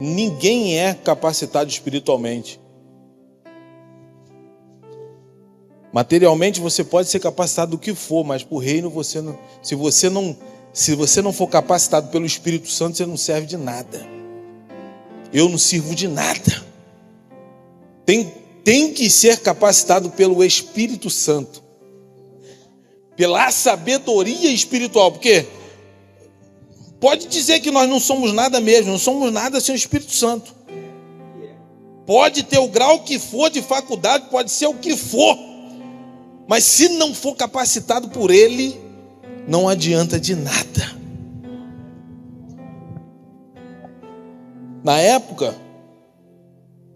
Ninguém é capacitado espiritualmente. Materialmente você pode ser capacitado do que for, mas para o reino você não. Se você não for capacitado pelo Espírito Santo, você não serve de nada. Eu não sirvo de nada. Tem que ser capacitado pelo Espírito Santo, pela sabedoria espiritual, porque pode dizer que nós não somos nada mesmo, não somos nada sem o Espírito Santo. Pode ter o grau que for de faculdade, pode ser o que for, mas se não for capacitado por ele, não adianta de nada. Na época,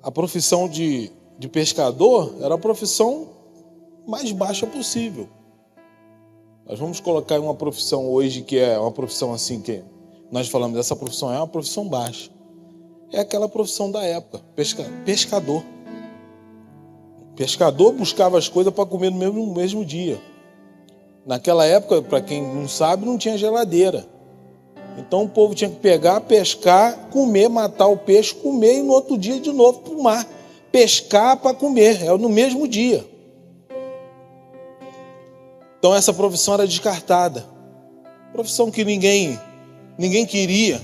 a profissão de pescador era a profissão mais baixa possível. Nós vamos colocar uma profissão hoje que é uma profissão assim, que nós falamos dessa profissão é uma profissão baixa. É aquela profissão da época, pescador. Pescador buscava as coisas para comer no mesmo dia. Naquela época, para quem não sabe, não tinha geladeira. Então o povo tinha que pegar, pescar, comer, matar o peixe, comer e no outro dia de novo para o mar. Pescar para comer, é no mesmo dia. Então essa profissão era descartada. Profissão que ninguém queria.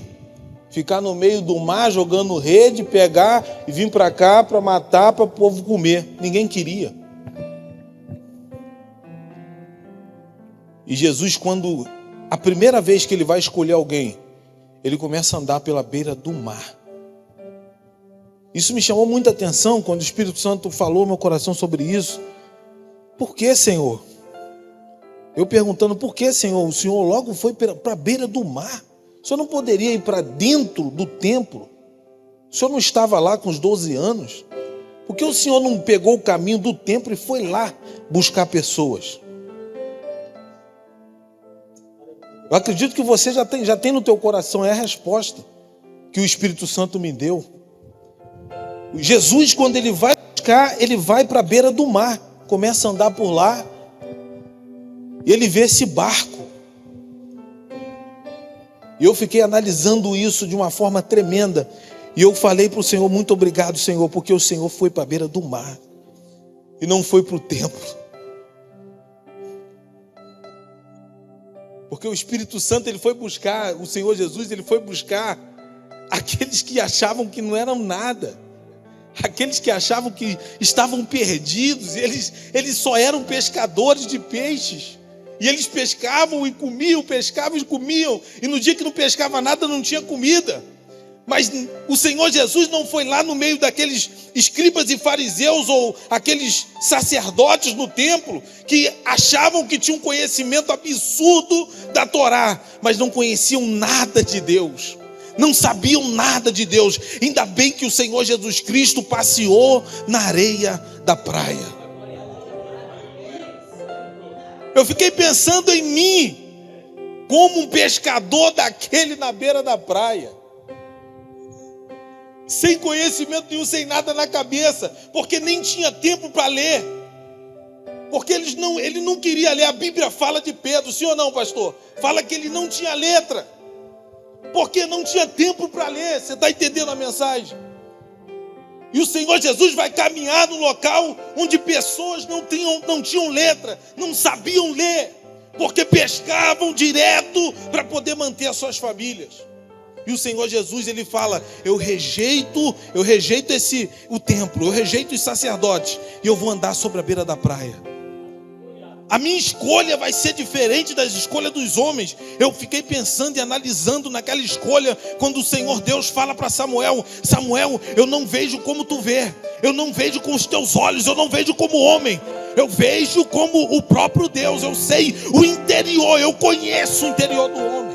Ficar no meio do mar jogando rede, pegar e vir para cá para matar, para o povo comer. Ninguém queria. E Jesus, quando a primeira vez que ele vai escolher alguém, ele começa a andar pela beira do mar. Isso me chamou muita atenção quando o Espírito Santo falou no meu coração sobre isso. Por que, Senhor? Eu perguntando, por que, Senhor? O Senhor logo foi para a beira do mar. O Senhor não poderia ir para dentro do templo? O Senhor não estava lá com os 12 anos? Por que o Senhor não pegou o caminho do templo e foi lá buscar pessoas? Eu acredito que você já tem no teu coração, é a resposta que o Espírito Santo me deu. Jesus, quando ele vai buscar, ele vai para a beira do mar, começa a andar por lá, e ele vê esse barco. E eu fiquei analisando isso de uma forma tremenda, e eu falei para o Senhor, muito obrigado, Senhor, porque o Senhor foi para a beira do mar, e não foi para o templo. Porque o Espírito Santo, ele foi buscar, o Senhor Jesus, ele foi buscar aqueles que achavam que não eram nada, aqueles que achavam que estavam perdidos, eles só eram pescadores de peixes, e eles pescavam e comiam, pescavam e comiam, e no dia que não pescava nada não tinha comida. Mas o Senhor Jesus não foi lá no meio daqueles escribas e fariseus ou aqueles sacerdotes no templo que achavam que tinham conhecimento absurdo da Torá, mas não conheciam nada de Deus, não sabiam nada de Deus. Ainda bem que o Senhor Jesus Cristo passeou na areia da praia. Eu fiquei pensando em mim como um pescador daquele na beira da praia, sem conhecimento nenhum, sem nada na cabeça, porque nem tinha tempo para ler, porque ele não queria ler. A Bíblia fala de Pedro, sim ou não, pastor? Fala que ele não tinha letra, porque não tinha tempo para ler. Você está entendendo a mensagem? E o Senhor Jesus vai caminhar no local onde pessoas não tinham letra, não sabiam ler, porque pescavam direto para poder manter as suas famílias. E o Senhor Jesus, ele fala, eu rejeito o templo, eu rejeito os sacerdotes, e eu vou andar sobre a beira da praia. A minha escolha vai ser diferente das escolhas dos homens. Eu fiquei pensando e analisando naquela escolha, quando o Senhor Deus fala para Samuel, Samuel, eu não vejo como tu vê, eu não vejo com os teus olhos, eu não vejo como homem, eu vejo como o próprio Deus. Eu sei o interior, eu conheço o interior do homem.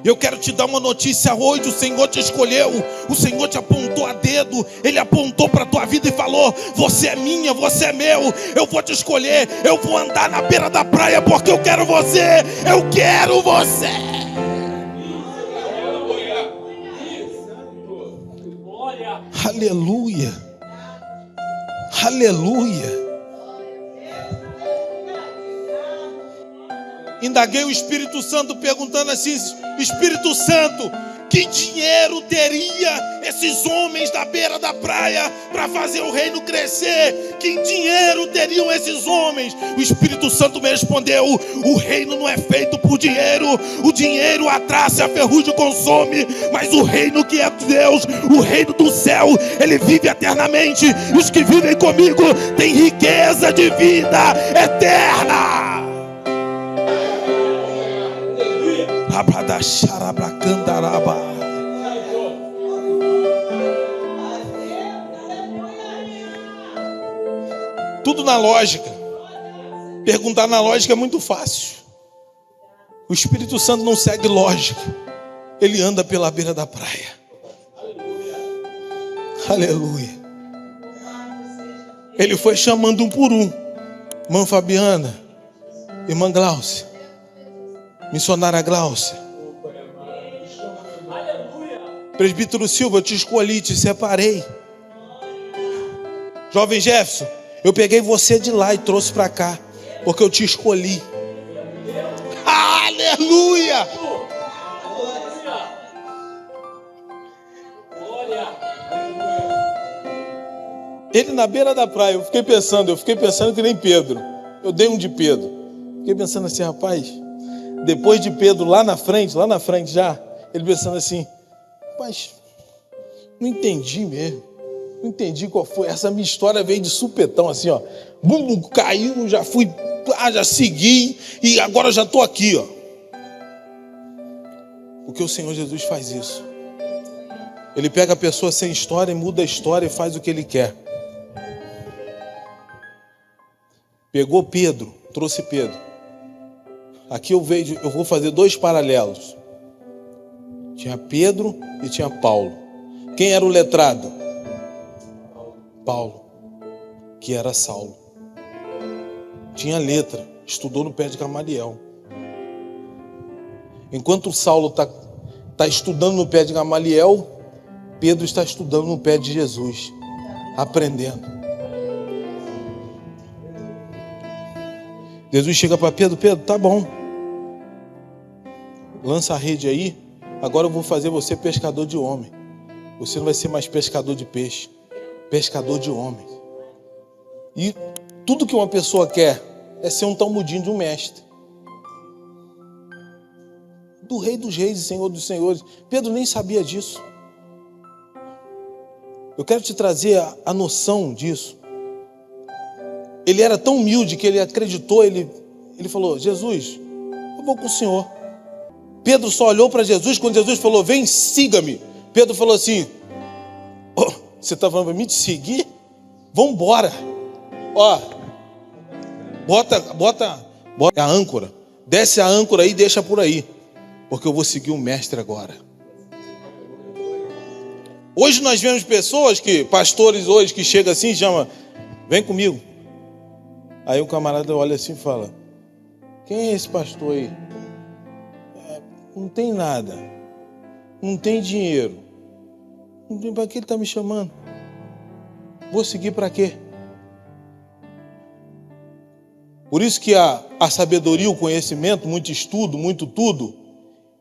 Eu quero te dar uma notícia hoje. O Senhor te escolheu, o Senhor te apontou a dedo, Ele apontou para a tua vida e falou, você é minha, você é meu, eu vou te escolher, eu vou andar na beira da praia porque eu quero você, eu quero você. Aleluia, aleluia. Indaguei o Espírito Santo perguntando assim, Espírito Santo, Que dinheiro teria esses homens da beira da praia para fazer o reino crescer? Que dinheiro teriam esses homens? O Espírito Santo me respondeu: o reino não é feito por dinheiro. O dinheiro a traça e a ferrugem consome, mas o reino que é de Deus, o reino do céu, ele vive eternamente. E os que vivem comigo têm riqueza de vida eterna. Tudo na lógica. Perguntar na lógica é muito fácil. O Espírito Santo não segue lógica. Ele anda pela beira da praia. Aleluia. Ele foi chamando um por um. Irmã Fabiana, irmã Glaucia, missionária Glaucia, presbítero Silva, eu te escolhi, te separei. Jovem Jefferson, eu peguei você de lá e trouxe para cá, porque eu te escolhi. Aleluia! Ele na beira da praia, eu fiquei pensando que nem Pedro. Eu dei um de Pedro. Fiquei pensando assim, rapaz, depois de Pedro lá na frente já, ele pensando assim, rapaz, não entendi mesmo. Não entendi qual foi. Essa minha história veio de supetão, assim, ó. Bum, caiu, já fui, já segui e agora já estou aqui, ó. Porque o Senhor Jesus faz isso. Ele pega a pessoa sem história e muda a história e faz o que Ele quer. Pegou Pedro, trouxe Pedro. Aqui eu vou fazer dois paralelos. Tinha Pedro e tinha Paulo. Quem era o letrado? Paulo, que era Saulo. Tinha letra, estudou no pé de Gamaliel. Enquanto Saulo está estudando no pé de Gamaliel, Pedro está estudando no pé de Jesus, aprendendo. Jesus chega para Pedro, tá bom, lança a rede aí, agora eu vou fazer você pescador de homem. Você não vai ser mais pescador de peixe, pescador de homens. E tudo que uma pessoa quer é ser um talmudinho de um mestre, do Rei dos Reis e Senhor dos Senhores. Pedro nem sabia disso. Eu quero te trazer a noção disso. Ele era tão humilde que ele acreditou, ele falou, Jesus, eu vou com o Senhor. Pedro só olhou para Jesus quando Jesus falou, vem, siga-me. Pedro falou assim, oh, você está falando para mim de seguir? Vamos embora. Ó, bota a âncora, desce a âncora aí e deixa por aí, porque eu vou seguir o mestre agora. Hoje nós vemos pessoas pastores hoje que chegam assim e chamam, vem comigo. Aí o camarada olha assim e fala, quem é esse pastor aí? Não tem nada, não tem dinheiro, não tem para que ele está me chamando? Vou seguir para quê? Por isso que a sabedoria, o conhecimento, muito estudo, muito tudo,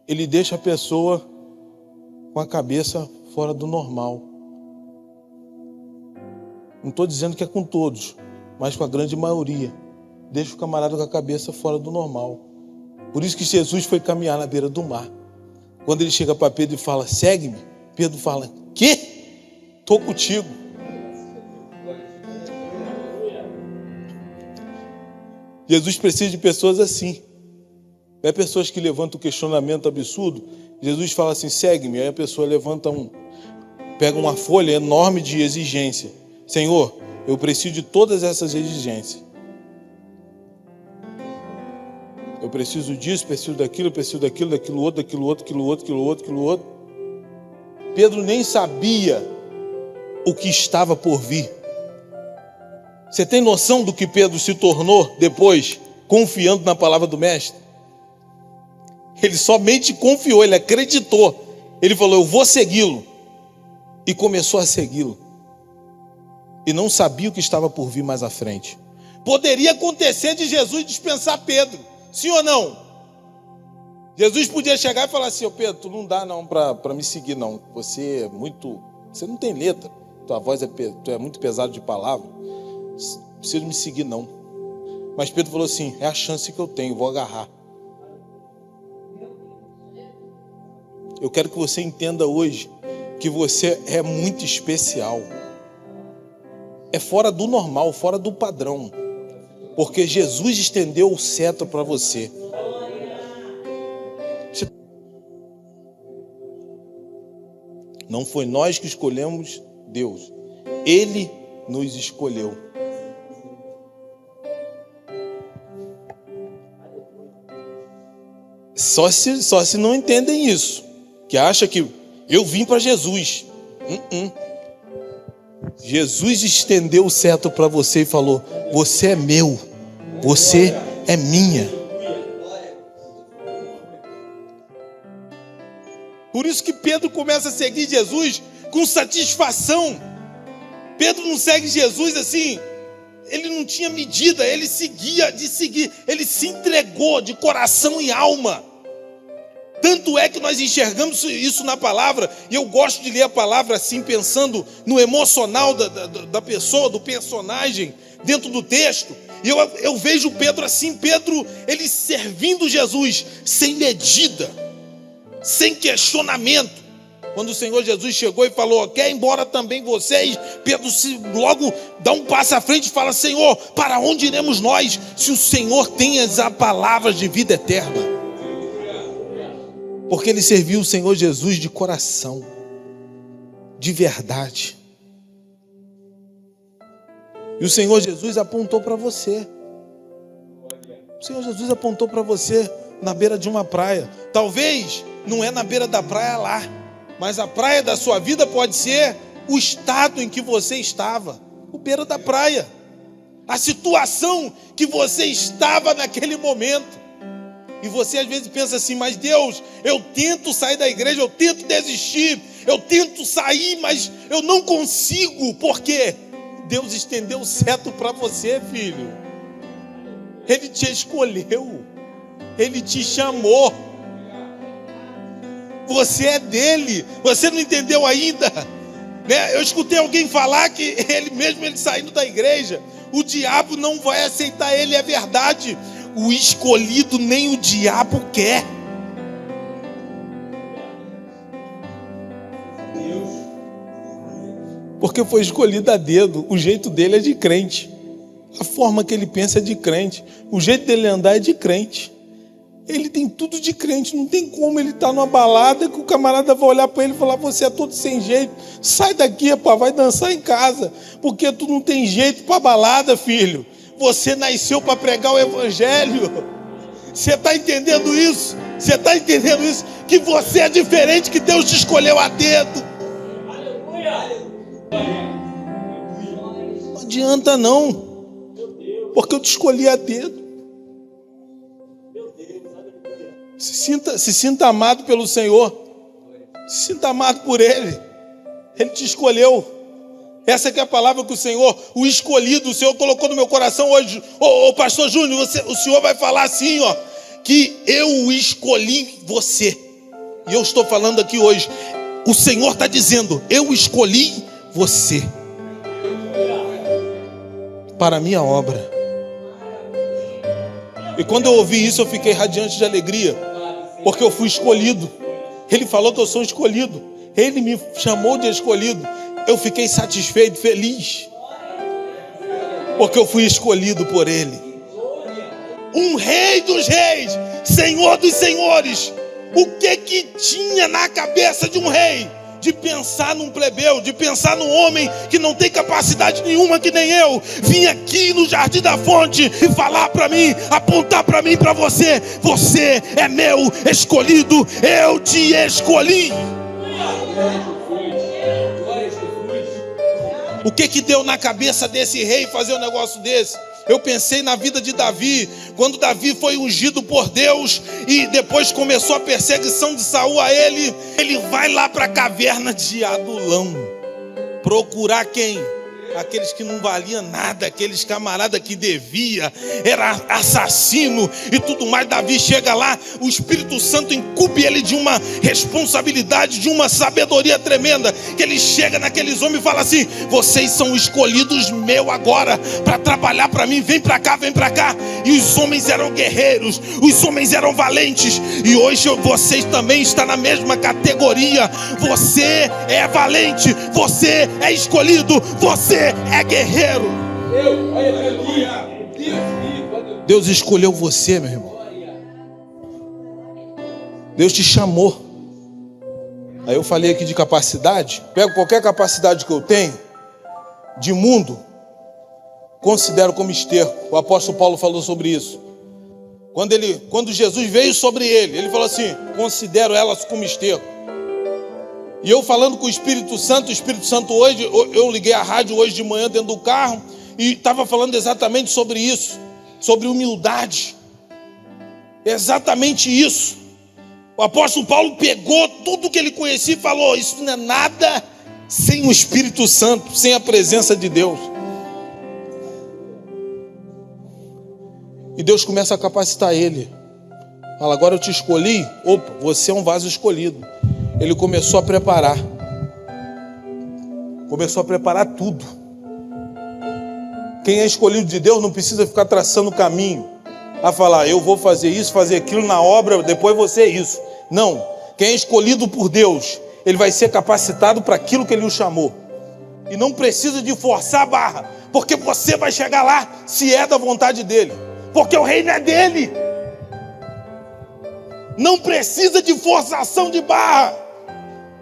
ele deixa a pessoa com a cabeça fora do normal. Não estou dizendo que é com todos, mas com a grande maioria. Deixa o camarada com a cabeça fora do normal. Por isso que Jesus foi caminhar na beira do mar. Quando ele chega para Pedro e fala, segue-me, Pedro fala, quê? Estou contigo. Jesus precisa de pessoas assim. Não é pessoas que levantam um questionamento absurdo. Jesus fala assim, segue-me. Aí a pessoa pega uma folha enorme de exigência. Senhor, eu preciso de todas essas exigências. Eu preciso disso, preciso daquilo, daquilo outro. Pedro nem sabia o que estava por vir. Você tem noção do que Pedro se tornou depois, confiando na palavra do mestre? Ele somente confiou, ele acreditou. Ele falou, eu vou segui-lo. E começou a segui-lo. E não sabia o que estava por vir mais à frente. Poderia acontecer de Jesus dispensar Pedro, sim ou não? Jesus podia chegar e falar assim: ô Pedro, tu não dá não para me seguir não. Você não tem letra. Tua voz tu é muito pesado de palavra. Não precisa me seguir não. Mas Pedro falou assim: é a chance que eu tenho, vou agarrar. Eu quero que você entenda hoje que você é muito especial. É fora do normal, fora do padrão. Porque Jesus estendeu o cetro para você. Não foi nós que escolhemos Deus. Ele nos escolheu. Só se não entendem isso. Que acha que eu vim para Jesus. Jesus estendeu o cetro para você e falou: você é meu, você é minha. Por isso que Pedro começa a seguir Jesus com satisfação. Pedro não segue Jesus assim, ele não tinha medida, ele seguia de seguir, ele se entregou de coração e alma. Tanto é que nós enxergamos isso na palavra, e eu gosto de ler a palavra assim, pensando no emocional da pessoa, do personagem, dentro do texto. E eu vejo Pedro assim, Pedro, ele servindo Jesus, sem medida, sem questionamento. Quando o Senhor Jesus chegou e falou: quer ir embora também vocês? Pedro logo dá um passo à frente e fala: Senhor, para onde iremos nós, se o Senhor tem as palavras de vida eterna? Porque ele serviu o Senhor Jesus de coração, de verdade. E o Senhor Jesus apontou para você. O Senhor Jesus apontou para você na beira de uma praia. Talvez não é na beira da praia lá, mas a praia da sua vida pode ser o estado em que você estava, o beira da praia, a situação que você estava naquele momento. E você às vezes pensa assim: mas Deus, eu tento sair da igreja, eu tento desistir, eu tento sair, mas eu não consigo. Por quê? Deus estendeu o cetro para você, filho. Ele te escolheu, Ele te chamou. Você é dele. Você não entendeu ainda, né? Eu escutei alguém falar que ele saindo da igreja, o diabo não vai aceitar ele. É verdade. O escolhido nem o diabo quer. Porque foi escolhido a dedo. O jeito dele é de crente. A forma que ele pensa é de crente. O jeito dele andar é de crente. Ele tem tudo de crente. Não tem como ele estar numa balada que o camarada vai olhar para ele e falar: você é todo sem jeito. Sai daqui, rapaz, vai dançar em casa. Porque tu não tem jeito para balada, filho. Você nasceu para pregar o evangelho. Você está entendendo isso? Você está entendendo isso? Que você é diferente, que Deus te escolheu a dedo. Não adianta não, porque eu te escolhi a dedo. Se sinta amado pelo Senhor. Se sinta amado por Ele. Ele te escolheu. Essa que é a palavra que o Senhor, o escolhido, o Senhor colocou no meu coração hoje. Ô pastor Júnior, o Senhor vai falar assim, ó, que eu escolhi você. E eu estou falando aqui hoje. O Senhor está dizendo: eu escolhi você para a minha obra. E quando eu ouvi isso, eu fiquei radiante de alegria, porque eu fui escolhido. Ele falou que eu sou escolhido. Ele me chamou de escolhido. Eu fiquei satisfeito, feliz, porque eu fui escolhido por Ele. Um rei dos reis, Senhor dos senhores. O que tinha na cabeça de um rei? De pensar num plebeu, de pensar num homem que não tem capacidade nenhuma, que nem eu. Vim aqui no Jardim da Fonte e falar para mim, apontar para mim, para você: você é meu escolhido, eu te escolhi. O que deu na cabeça desse rei fazer um negócio desse? Eu pensei na vida de Davi, quando Davi foi ungido por Deus e depois começou a perseguição de Saul a ele vai lá para a caverna de Adulão procurar quem? aqueles que não valiam nada, aqueles camaradas que devia, era assassino e tudo mais. Davi chega lá, o Espírito Santo incumbe ele de uma responsabilidade, de uma sabedoria tremenda, que ele chega naqueles homens e fala assim: vocês são escolhidos meu agora, para trabalhar para mim, vem para cá, vem para cá. E os homens eram guerreiros, os homens eram valentes, e hoje vocês também estão na mesma categoria. Você é valente, você é escolhido, você é guerreiro. Deus escolheu você, meu irmão. Deus te chamou. Aí eu falei aqui de capacidade. Pego qualquer capacidade que eu tenho de mundo, considero como esterco. O apóstolo Paulo falou sobre isso. Quando Jesus veio sobre ele falou assim: considero elas como esterco. E eu falando com o Espírito Santo hoje, eu liguei a rádio hoje de manhã dentro do carro e estava falando exatamente sobre isso, sobre humildade. Exatamente isso. O apóstolo Paulo pegou tudo que ele conhecia e falou: isso não é nada sem o Espírito Santo, sem a presença de Deus. E Deus começa a capacitar ele. Fala: agora eu te escolhi. Opa, você é um vaso escolhido. Ele começou a preparar. Começou a preparar tudo. Quem é escolhido de Deus não precisa ficar traçando o caminho, a falar: eu vou fazer isso, fazer aquilo na obra, depois vou ser isso. Não. Quem é escolhido por Deus, ele vai ser capacitado para aquilo que ele o chamou. E não precisa de forçar a barra, porque você vai chegar lá se é da vontade dele, porque o reino é dele. Não precisa de forçação de barra,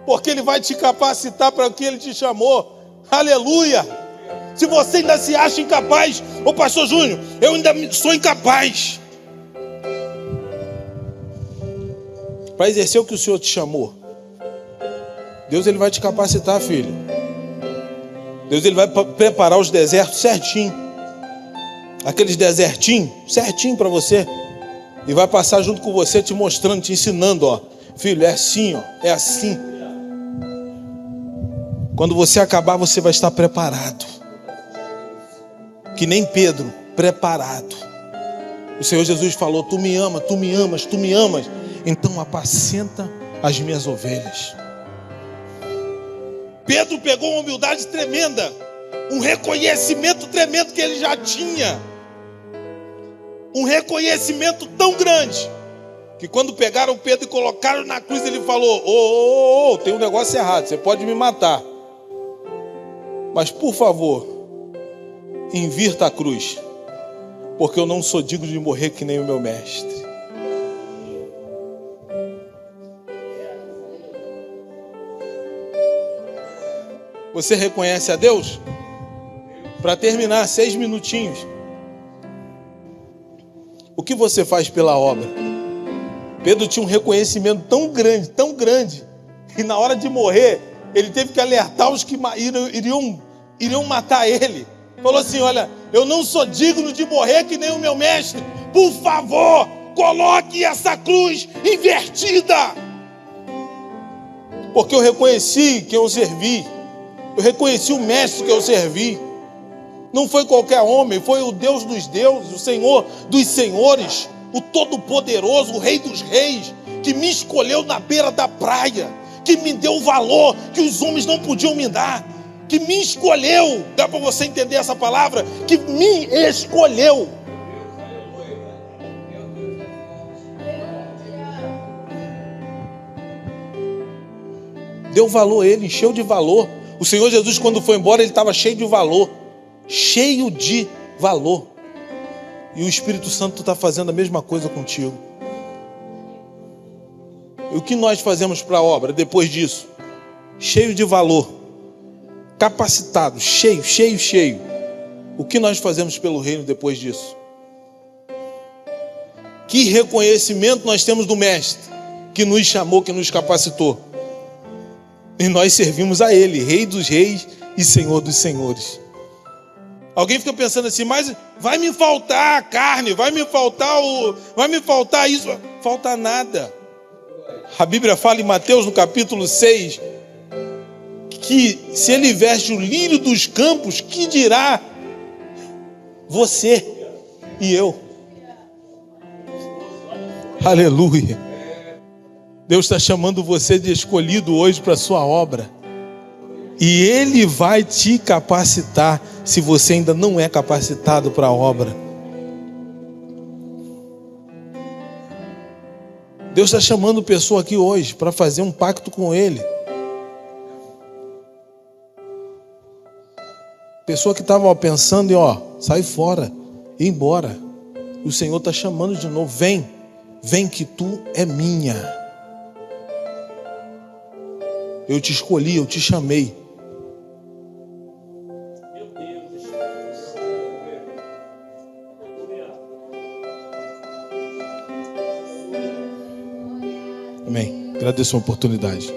porque ele vai te capacitar para o que ele te chamou. Aleluia! Se você ainda se acha incapaz: ô pastor Júnior, eu ainda sou incapaz para exercer o que o Senhor te chamou. Deus, ele vai te capacitar, filho. Deus, ele vai preparar os desertos certinho, aqueles desertinhos certinho para você, e vai passar junto com você, te mostrando, te ensinando: ó, filho, é assim, ó, é assim. Quando você acabar, você vai estar preparado, que nem Pedro, preparado. O Senhor Jesus falou: tu me amas, tu me amas, tu me amas, então apacenta as minhas ovelhas. Pedro pegou uma humildade tremenda, um reconhecimento tremendo que ele já tinha, um reconhecimento tão grande, que quando pegaram Pedro e colocaram na cruz, ele falou: tem um negócio errado, você pode me matar, mas por favor, invirta a cruz, porque eu não sou digno de morrer que nem o meu mestre. Você reconhece a Deus? Para terminar, 6 minutinhos. O que você faz pela obra? Pedro tinha um reconhecimento tão grande, que na hora de morrer, ele teve que alertar os que iriam matar ele. Falou assim: olha, eu não sou digno de morrer que nem o meu mestre. Por favor, coloque essa cruz invertida. Porque eu reconheci quem eu servi. Eu reconheci o mestre que eu servi. Não foi qualquer homem, foi o Deus dos deuses, o Senhor dos senhores, o Todo-Poderoso, o Rei dos reis, que me escolheu na beira da praia, que me deu o valor que os homens não podiam me dar, que me escolheu. Dá para você entender essa palavra? Que me escolheu. Deu valor a ele, encheu de valor. O Senhor Jesus, quando foi embora, ele estava cheio de valor. Cheio de valor. E o Espírito Santo está fazendo a mesma coisa contigo. E o que nós fazemos para a obra depois disso? Cheio de valor, capacitado, cheio. O que nós fazemos pelo reino depois disso? Que reconhecimento nós temos do Mestre, que nos chamou, que nos capacitou. E nós servimos a Ele, Rei dos reis e Senhor dos senhores. Alguém fica pensando assim: mas vai me faltar a carne, vai me faltar isso. Falta nada. A Bíblia fala em Mateus, no capítulo 6, que se ele veste o lírio dos campos, que dirá você e eu? Aleluia. Deus está chamando você de escolhido hoje para a sua obra. E Ele vai te capacitar se você ainda não é capacitado para a obra. Deus está chamando pessoa aqui hoje para fazer um pacto com Ele. Pessoa que estava pensando em sai fora, ir embora. E o Senhor está chamando de novo, vem que tu é minha. Eu te escolhi, eu te chamei. Amém. Agradeço a oportunidade.